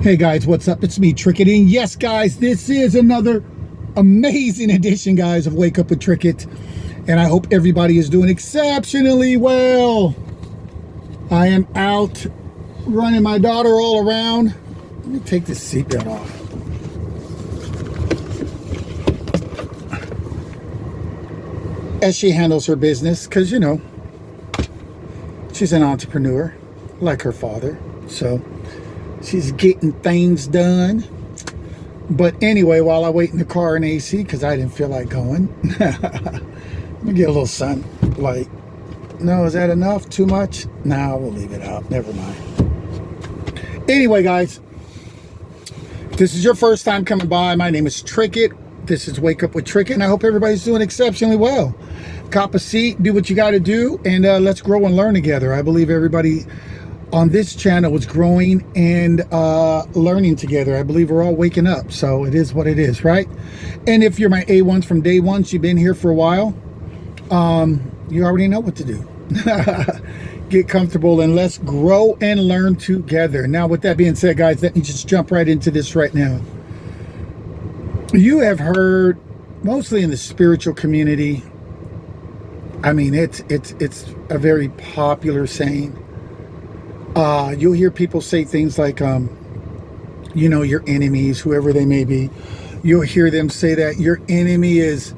Hey guys, what's up? It's me, Trickett. And yes, guys, this is another amazing edition, guys, of Wake Up with Trickett. And I hope everybody is doing exceptionally well. I am out running my daughter all around. Let me take this seatbelt off. As she handles her business, because, you know, she's an entrepreneur like her father. So she's getting things done. But anyway, while I wait in the car in AC, because I didn't feel like going, let me get a little sunlight. No, is that enough? Too much? Nah, we'll leave it out. Never mind. Anyway, guys, if this is your first time coming by, my name is Trickett. This is Wake Up with Trickett, and I hope everybody's doing exceptionally well. Cop a seat, do what you got to do, and let's grow and learn together. I believe everybody on this channel is growing and learning together. I believe we're all waking up, so it is what it is, right? And if you're my A1s from day one, you've been here for a while, you already know what to do. Get comfortable and let's grow and learn together. Now, with that being said, guys, let me just jump right into this right now. You have heard, mostly in the spiritual community, I mean, it's a very popular saying. You'll hear people say things like, you know, your enemies, whoever they may be, you'll hear them say that your enemy is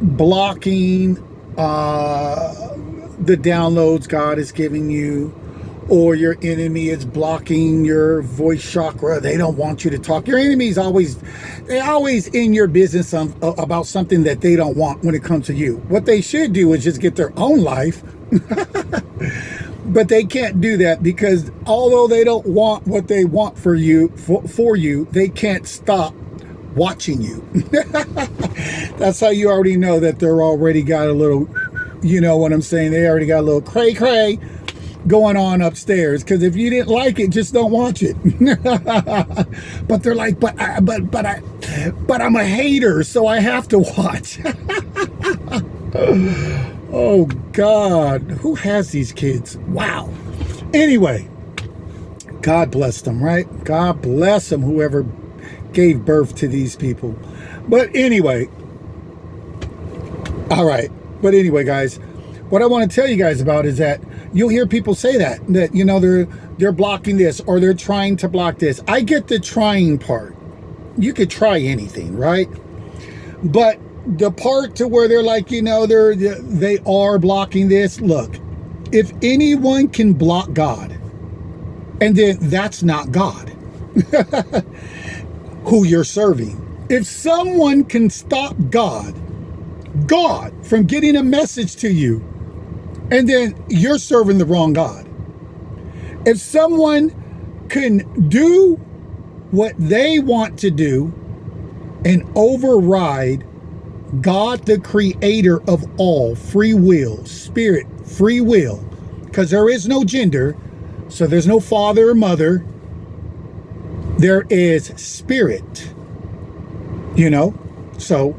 blocking the downloads God is giving you, or your enemy is blocking your voice chakra. They don't want you to talk. Your enemy's they're always in your business about something that they don't want when it comes to you. What they should do is just get their own life. But they can't do that, because although they don't want what they want for you, they can't stop watching you. That's how you already know that they're already got a little, you know what I'm saying? They already got a little cray going on upstairs, because if you didn't like it, just don't watch it. But they're like, but I'm a hater, so I have to watch. Oh God, who has these kids? Wow. Anyway, God bless them, right? God bless them, whoever gave birth to these people. But anyway, all right. But anyway, guys, what I want to tell you guys about is that you'll hear people say that you know, they're blocking this, or they're trying to block this. I get the trying part. You could try anything, right? But the part to where they're like, you know, they are blocking this. Look, if anyone can block God, and then that's not God who you're serving. If someone can stop God from getting a message to you, and then you're serving the wrong God. If someone can do what they want to do and override God, the creator of all, free will, spirit, free will, because there is no gender, so there's no father or mother, there is spirit, you know? So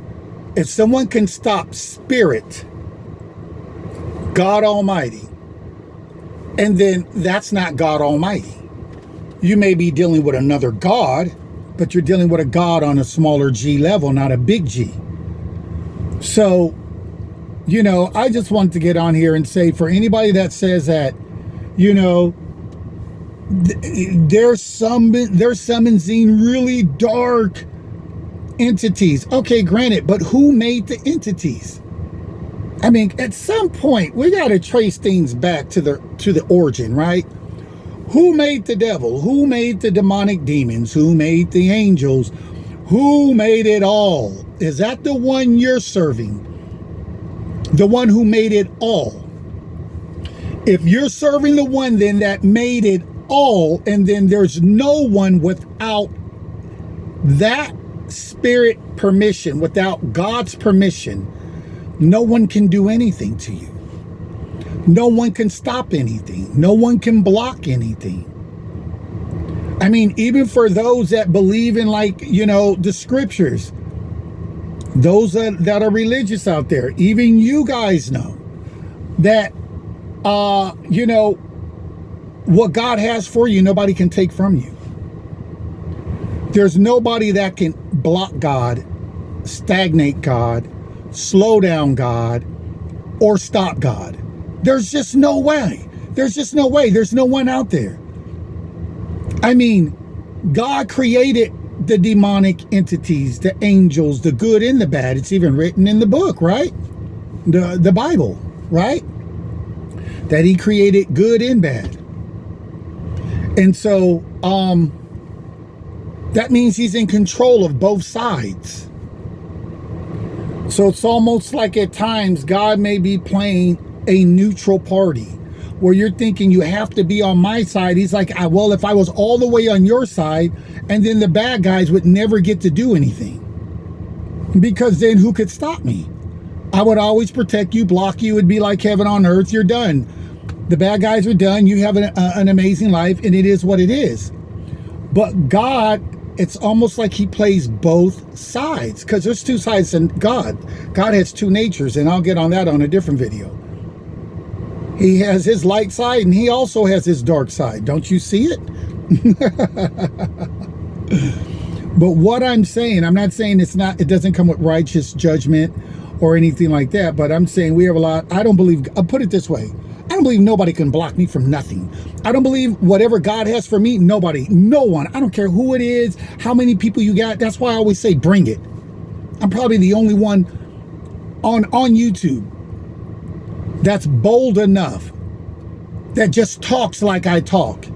if someone can stop spirit, God Almighty, and then that's not God Almighty. You may be dealing with another God, but you're dealing with a God on a smaller G level, not a big G. So, you know, I just want to get on here and say, for anybody that says that, you know, they're summoning really dark entities. Okay, granted, but who made the entities? I mean, at some point, we got to trace things back to the origin, right? Who made the devil? Who made the demonic demons? Who made the angels? Who made it all? Is that the one you're serving? The one who made it all? If you're serving the one then that made it all, and then there's no one without that spirit permission, without God's permission, no one can do anything to you. No one can stop anything. No one can block anything. I mean, even for those that believe in, like, you know, the scriptures, those that are religious out there, even you guys know that, you know, what God has for you, nobody can take from you. There's nobody that can block God, stagnate God, slow down God, or stop God. There's just no way. There's just no way. There's no one out there. I mean, God created the demonic entities, the angels, the good and the bad. It's even written in the book, right? The Bible, right? That he created good and bad. And so that means he's in control of both sides. So it's almost like at times God may be playing a neutral party where you're thinking you have to be on my side. He's like, well, if I was all the way on your side, and then the bad guys would never get to do anything, because then who could stop me? I would always protect you, block you. It'd be like heaven on earth. You're done. The bad guys are done. You have an amazing life, and it is what it is. But God, it's almost like he plays both sides, because there's two sides in God. God has two natures, and I'll get on that on a different video. He has his light side, and he also has his dark side. Don't you see it? But what I'm saying, I'm not saying it doesn't come with righteous judgment or anything like that, but I'm saying we have a lot. I don't believe, I'll put it this way. I don't believe nobody can block me from nothing. I don't believe whatever God has for me, nobody, no one. I don't care who it is, how many people you got. That's why I always say, bring it. I'm probably the only one on YouTube that's bold enough, that just talks like I talk.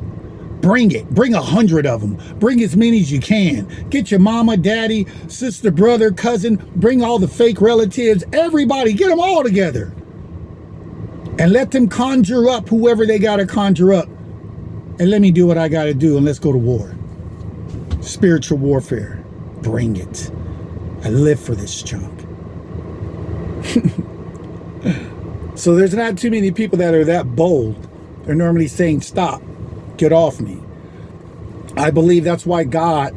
Bring it. Bring 100 of them. Bring as many as you can. Get your mama, daddy, sister, brother, cousin. Bring all the fake relatives. Everybody, get them all together. And let them conjure up whoever they got to conjure up. And let me do what I got to do, and let's go to war. Spiritual warfare. Bring it. I live for this junk. So there's not too many people that are that bold. They're normally saying, stop, get off me. I believe that's why God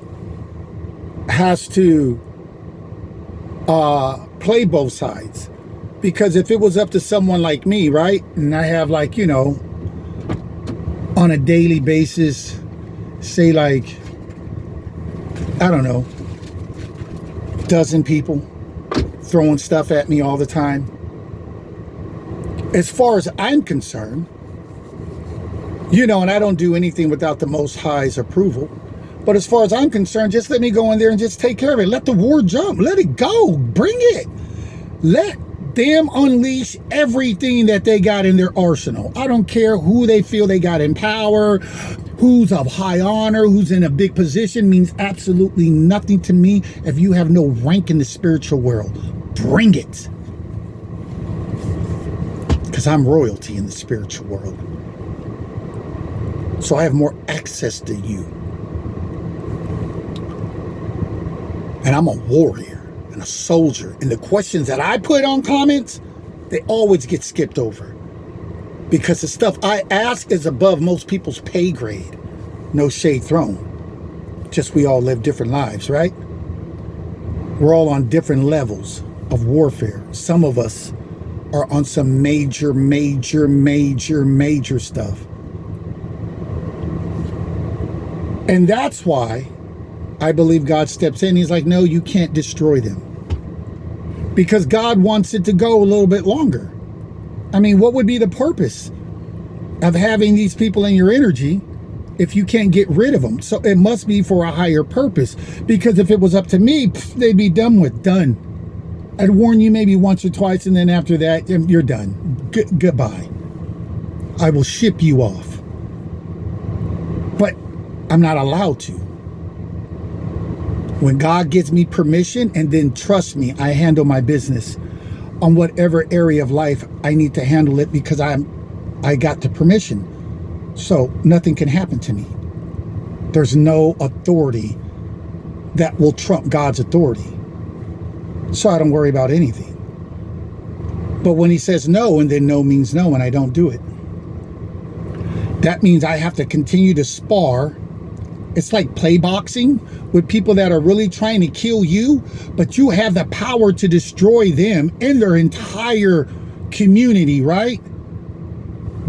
has to play both sides. Because if it was up to someone like me, right? And I have, like, you know, on a daily basis, say like, I don't know, a dozen people throwing stuff at me all the time. As far as I'm concerned, you know, and I don't do anything without the Most High's approval. But as far as I'm concerned, just let me go in there and just take care of it. Let the war jump. Let it go. Bring it. Let them unleash everything that they got in their arsenal. I don't care who they feel they got in power, who's of high honor, who's in a big position, means absolutely nothing to me if you have no rank in the spiritual world. Bring it. Because I'm royalty in the spiritual world. So I have more access to you. And I'm a warrior and a soldier. And the questions that I put on comments, they always get skipped over. Because the stuff I ask is above most people's pay grade. No shade thrown. Just we all live different lives, right? We're all on different levels of warfare. Some of us are on some major stuff. And that's why I believe God steps in. He's like, no, you can't destroy them. Because God wants it to go a little bit longer. I mean, what would be the purpose of having these people in your energy if you can't get rid of them? So it must be for a higher purpose. Because if it was up to me, they'd be done. I'd warn you maybe once or twice, and then after that, you're done. Goodbye. I will ship you off. But I'm not allowed to. When God gives me permission, and then trust me, I handle my business on whatever area of life I need to handle it, because I got the permission. So nothing can happen to me. There's no authority that will trump God's authority. So I don't worry about anything. But when he says no, and then no means no, and I don't do it, that means I have to continue to spar. It's like play boxing with people that are really trying to kill you, but you have the power to destroy them and their entire community, right?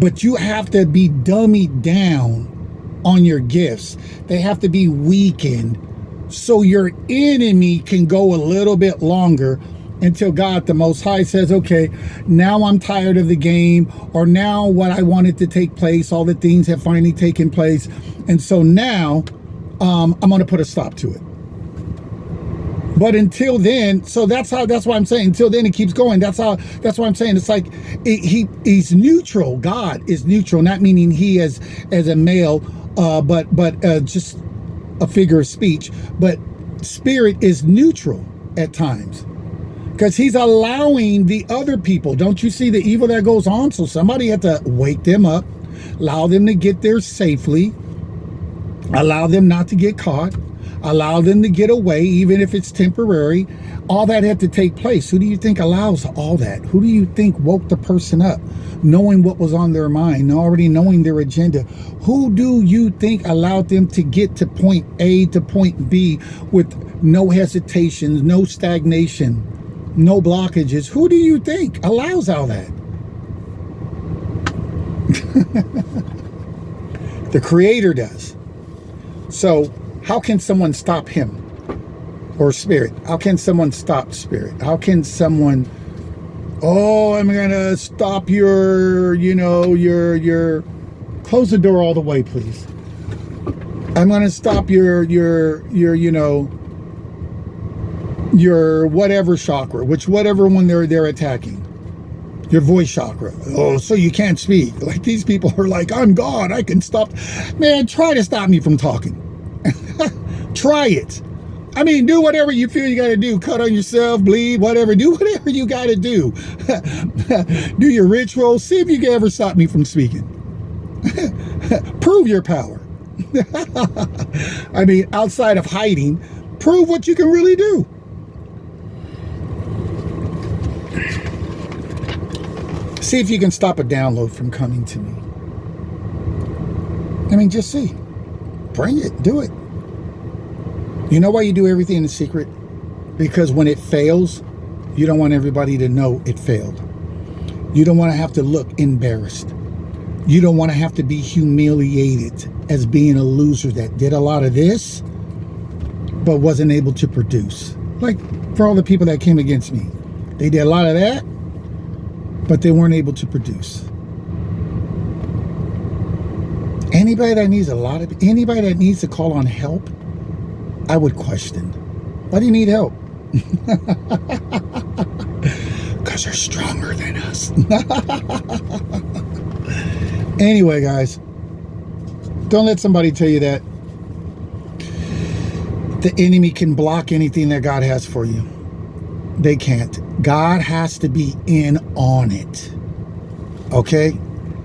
But you have to be dummied down on your gifts. They have to be weakened so your enemy can go a little bit longer until God the Most High says, okay, now I'm tired of the game, or now what I wanted to take place, all the things have finally taken place, and so now I'm going to put a stop to it. But until then, so that's why I'm saying until then it keeps going. That's why I'm saying it's like he's neutral. God is neutral, not meaning he as a male, but just a figure of speech. But spirit is neutral at times because he's allowing the other people. Don't you see the evil that goes on? So somebody had to wake them up, allow them to get there safely, allow them not to get caught, allow them to get away, even if it's temporary. All that had to take place. Who do you think allows all that? Who do you think woke the person up, knowing what was on their mind, already knowing their agenda? Who do you think allowed them to get to point A to point B with no hesitations, no stagnation, no blockages? Who do you think allows all that? The Creator does. So how can someone stop him or spirit? How can someone stop spirit? How can someone, oh, I'm going to stop your, close the door all the way, please. I'm going to stop your whatever chakra, whatever one they're attacking. Your voice chakra. Oh, so you can't speak. Like these people are like, I'm God, I can stop. Man, try to stop me from talking. Try it. I mean, do whatever you feel you got to do. Cut on yourself, bleed, whatever. Do whatever you got to do. Do your ritual. See if you can ever stop me from speaking. Prove your power. I mean, outside of hiding, prove what you can really do. See if you can stop a download from coming to me. I mean, just see. Bring it. Do it. You know why you do everything in secret? Because when it fails, you don't want everybody to know it failed. You don't want to have to look embarrassed. You don't want to have to be humiliated as being a loser that did a lot of this, but wasn't able to produce. Like for all the people that came against me. They did a lot of that, but they weren't able to produce. Anybody that needs anybody that needs to call on help, I would question. Why do you need help? Because they're stronger than us. Anyway, guys, don't let somebody tell you that the enemy can block anything that God has for you. They can't. God has to be in on it. Okay?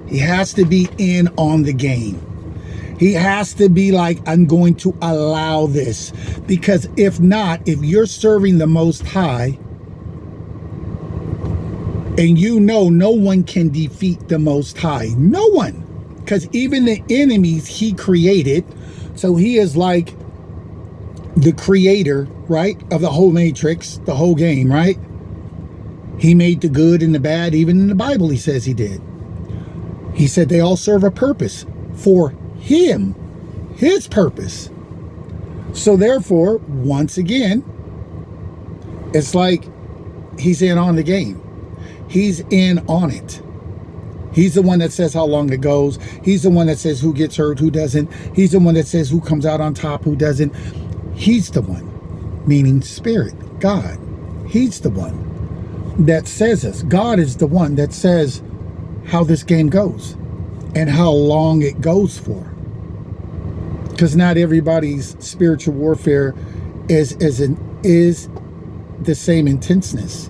He has to be in on the game. He has to be like, I'm going to allow this. Because if not, if you're serving the Most High, and you know no one can defeat the Most High. No one. Because even the enemies he created, so he is like the creator, right, of the whole matrix, the whole game, right? He made the good and the bad. Even in the Bible he says he did. He said they all serve a purpose for him, his purpose. So therefore, once again, it's like he's in on the game. He's in on it. He's the one that says how long it goes. He's the one that says who gets hurt, who doesn't. He's the one that says who comes out on top, who doesn't. He's the one, meaning spirit, God. He's the one that says this. God is the one that says how this game goes and how long it goes for. Because not everybody's spiritual warfare is the same intenseness.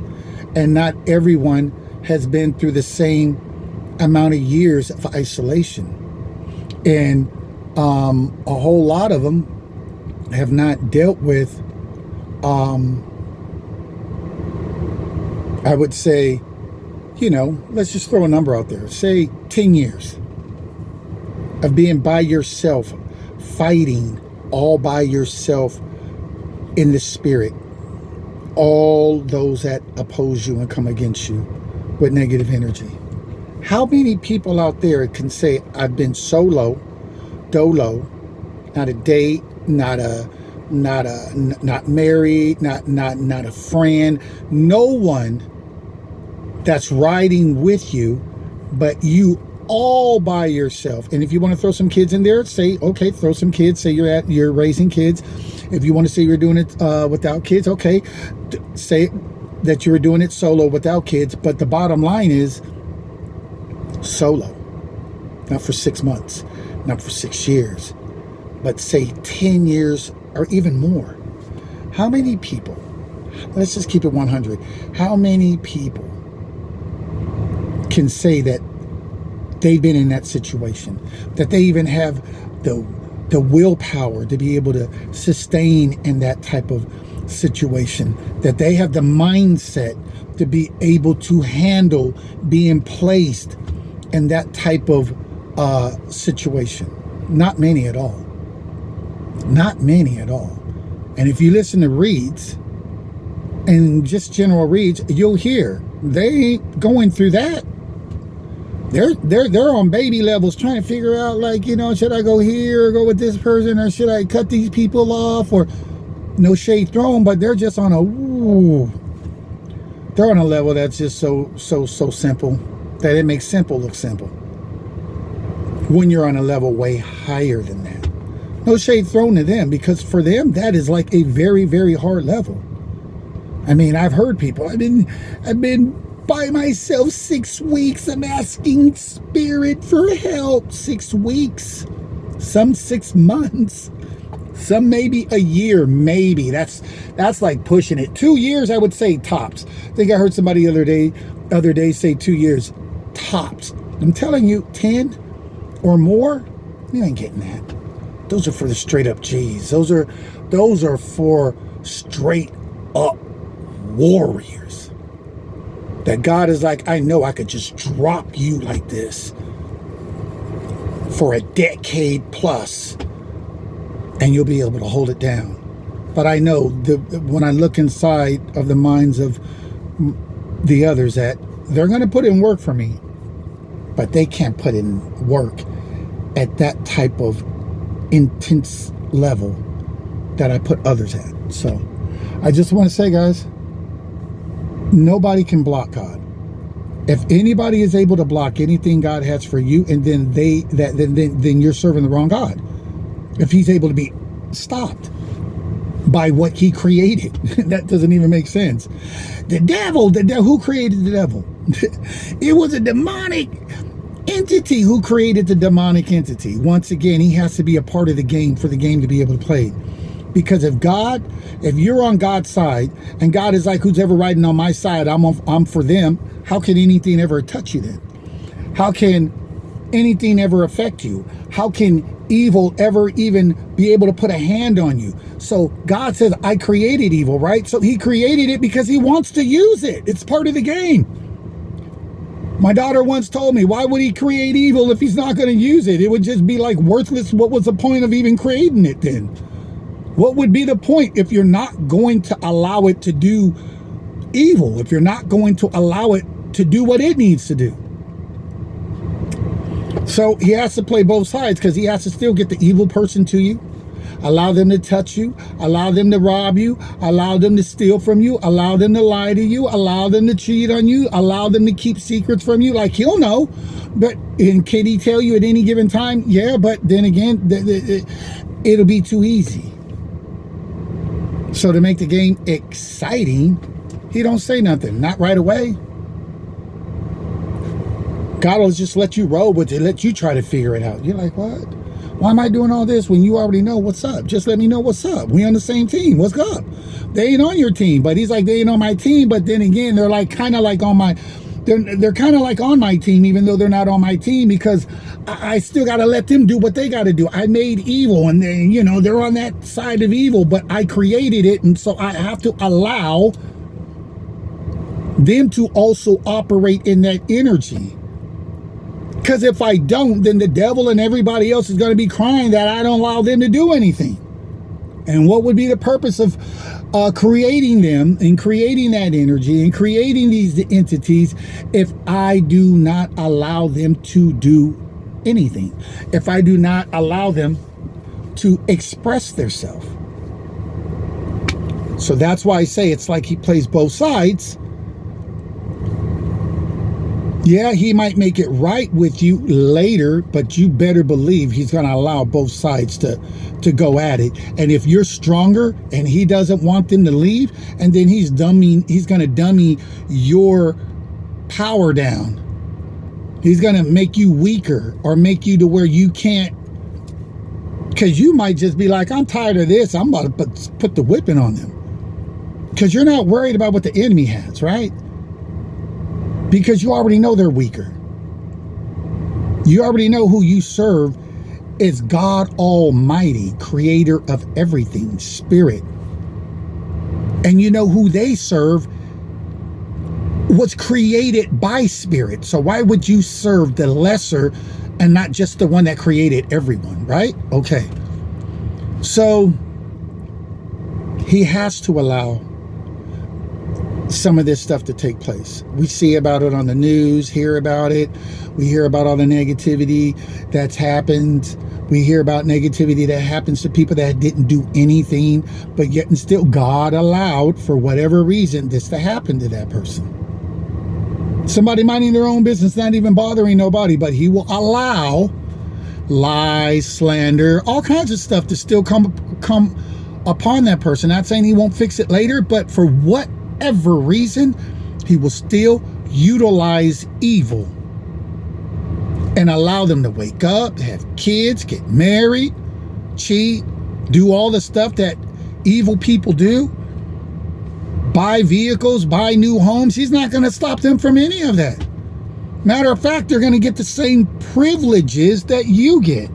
And not everyone has been through the same amount of years of isolation. And a whole lot of them have not dealt with, I would say, let's just throw a number out there. Say 10 years of being by yourself, fighting all by yourself in the spirit. All those that oppose you and come against you with negative energy. How many people out there can say, I've been so low, dolo, not a day, not a not married, not a friend, no one that's riding with you, but you all by yourself. And if you want to throw some kids in there, say, okay, throw some kids, say you're raising kids. If you want to say you're doing it without kids, okay, say that you're doing it solo without kids. But the bottom line is solo, not for 6 months, not for 6 years, but say 10 years or even more. How many people, let's just keep it 100, how many people can say that they've been in that situation, that they even have the willpower to be able to sustain in that type of situation, that they have the mindset to be able to handle being placed in that type of situation? Not many at all. Not many at all. And if you listen to reads and just general reads, you'll hear they ain't going through that. They're on baby levels trying to figure out, like, you know, should I go here or go with this person, or should I cut these people off? Or no shade thrown, but they're just on they're on a level that's just so simple that it makes simple look simple when you're on a level way higher than that. No shade thrown to them, because for them that is like a very, very hard level. I mean, I've heard people, I've been by myself 6 weeks. I'm asking spirit for help. 6 weeks, some 6 months, some maybe a year, maybe. That's like pushing it. 2 years, I would say tops. I think I heard somebody the other day say 2 years tops. I'm telling you, 10 or more, you ain't getting that. Those are for the straight up G's. Those are for straight up warriors. That God is like, I know I could just drop you like this for a decade plus, and you'll be able to hold it down. But I know when I look inside of the minds of the others, that they're going to put in work for me, but they can't put in work at that type of intense level that I put others at. So I just want to say, guys, nobody can block God. If anybody is able to block anything God has for you, and then then you're serving the wrong God. If he's able to be stopped by what he created, that doesn't even make sense. The devil, who created the devil? It was a demonic entity who created the demonic entity. Once again, he has to be a part of the game for the game to be able to play. Because if you're on God's side, and God is like, who's ever riding on my side, I'm for them, how can anything ever touch you then? How can anything ever affect you? How can evil ever even be able to put a hand on you? So God says, I created evil, right? So he created it because he wants to use it. It's part of the game. My daughter once told me, why would he create evil if he's not going to use it? It would just be like worthless. What was the point of even creating it then? What would be the point if you're not going to allow it to do evil, if you're not going to allow it to do what it needs to do? So he has to play both sides, because he has to still get the evil person to you, allow them to touch you, allow them to rob you, allow them to steal from you, allow them to lie to you, allow them to cheat on you, allow them to keep secrets from you. Like, he'll know, but can he tell you at any given time? Yeah, but then again, it'll be too easy. So to make the game exciting, he don't say nothing, not right away. God will just let you roll with it, let you try to figure it out. You're like, what? Why am I doing all this when you already know what's up? Just let me know what's up. We on the same team. What's up? They ain't on your team, but he's like, they ain't on my team. But then again, they're like kind of like on my, they're kind of like on my team, even though they're not on my team, because I still got to let them do what they got to do. I made evil, and they, you know, they're on that side of evil, but I created it. And so I have to allow them to also operate in that energy. Because if I don't, then the devil and everybody else is going to be crying that I don't allow them to do anything. And what would be the purpose of creating them and creating that energy and creating these entities if I do not allow them to do anything? If I do not allow them to express themselves? So that's why I say it's like he plays both sides. Yeah, he might make it right with you later, but you better believe he's going to allow both sides to go at it. And if you're stronger and he doesn't want them to leave, and then he's going to dummy your power down. He's going to make you weaker or make you to where you can't, because you might just be like, I'm tired of this. I'm about to put the whipping on them. Because you're not worried about what the enemy has, right? Because you already know they're weaker. You already know who you serve is God Almighty, creator of everything, spirit. And you know who they serve was created by spirit. So why would you serve the lesser and not just the one that created everyone, right? Okay. So he has to allow some of this stuff to take place. We see about it on the news, hear about it. We hear about all the negativity that's happened. We hear about negativity that happens to people that didn't do anything, but yet and still God allowed, for whatever reason, this to happen to that person. Somebody minding their own business, not even bothering nobody, but he will allow lies, slander, all kinds of stuff to still come upon that person. Not saying he won't fix it later, but for whatever reason, he will still utilize evil and allow them to wake up, have kids, get married, cheat, do all the stuff that evil people do, buy vehicles, buy new homes. He's not going to stop them from any of that. Matter of fact, they're going to get the same privileges that you get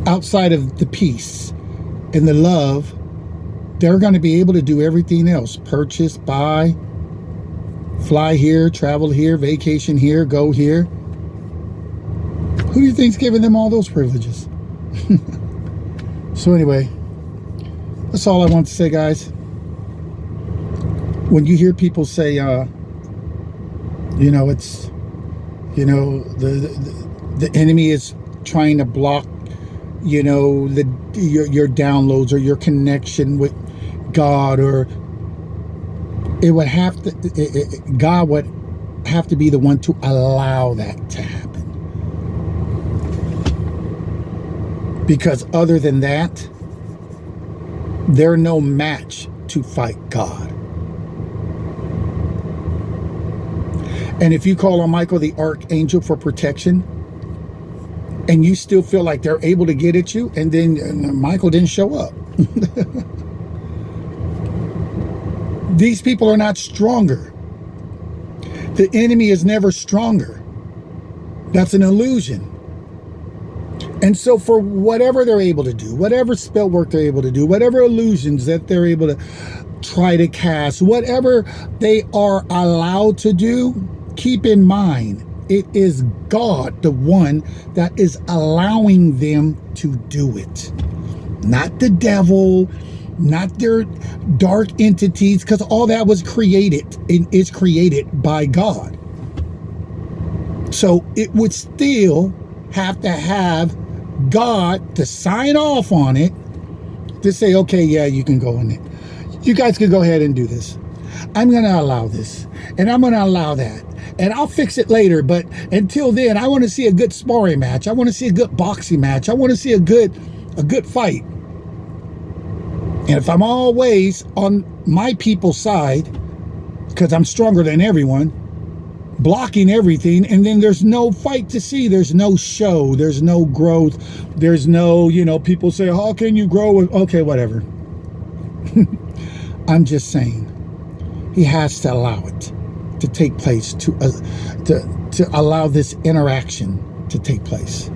outside of the peace and the love. They're going to be able to do everything else. Purchase, buy, fly here, travel here, vacation here, go here. Who do you think's giving them all those privileges? So anyway, that's all I want to say, guys. When you hear people say, it's, the enemy is trying to block, your downloads or your connection with God, or it would have to, God would have to be the one to allow that to happen. Because other than that, they're no match to fight God. And if you call on Michael the Archangel for protection, and you still feel like they're able to get at you, and then Michael didn't show up. These people are not stronger. The enemy is never stronger. That's an illusion. And so for whatever they're able to do, whatever spell work they're able to do, whatever illusions that they're able to try to cast, whatever they are allowed to do, keep in mind, it is God, the one that is allowing them to do it. Not the devil, not their dark entities, because all that was created and is created by God. So it would still have to have God to sign off on it to say, okay, yeah, you can go in it. You guys can go ahead and do this. I'm going to allow this, and I'm going to allow that, and I'll fix it later. But until then, I want to see a good sparring match. I want to see a good boxing match. I want to see a good fight. And if I'm always on my people's side, because I'm stronger than everyone, blocking everything, and then there's no fight to see, there's no show, there's no growth, there's no, people say, how can you grow? Okay, whatever. I'm just saying, he has to allow it to take place, to allow this interaction to take place.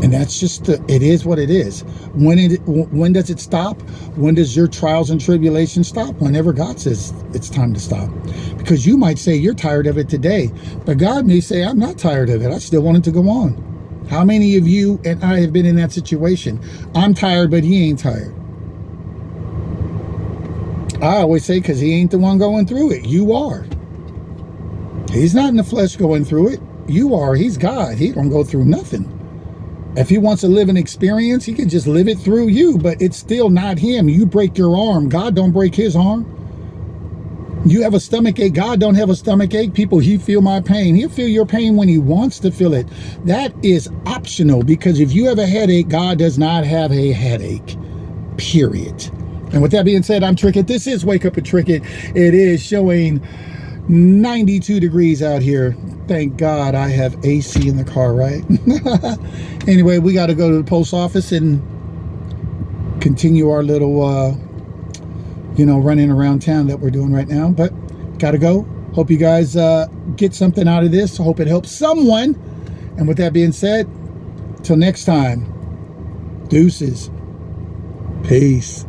And that's just, it is what it is. When does it stop? When does your trials and tribulations stop? Whenever God says it's time to stop. Because you might say you're tired of it today, but God may say, I'm not tired of it. I still want it to go on. How many of you and I have been in that situation? I'm tired, but he ain't tired. I always say, because he ain't the one going through it. You are. He's not in the flesh going through it. You are. He's God. He don't go through nothing. If he wants to live an experience, he can just live it through you, but it's still not him. You break your arm. God don't break his arm. You have a stomach ache. God don't have a stomach ache. People, he feel my pain. He'll feel your pain when he wants to feel it. That is optional, because if you have a headache, God does not have a headache, period. And with that being said, I'm Trickett. This is Wake Up with Trickett. It is showing 92 degrees out here. Thank God I have AC in the car, right? Anyway, we got to go to the post office and continue our little running around town that we're doing right now, but gotta go. Hope you guys get something out of this. Hope it helps someone. And with that being said, till next time, deuces. Peace.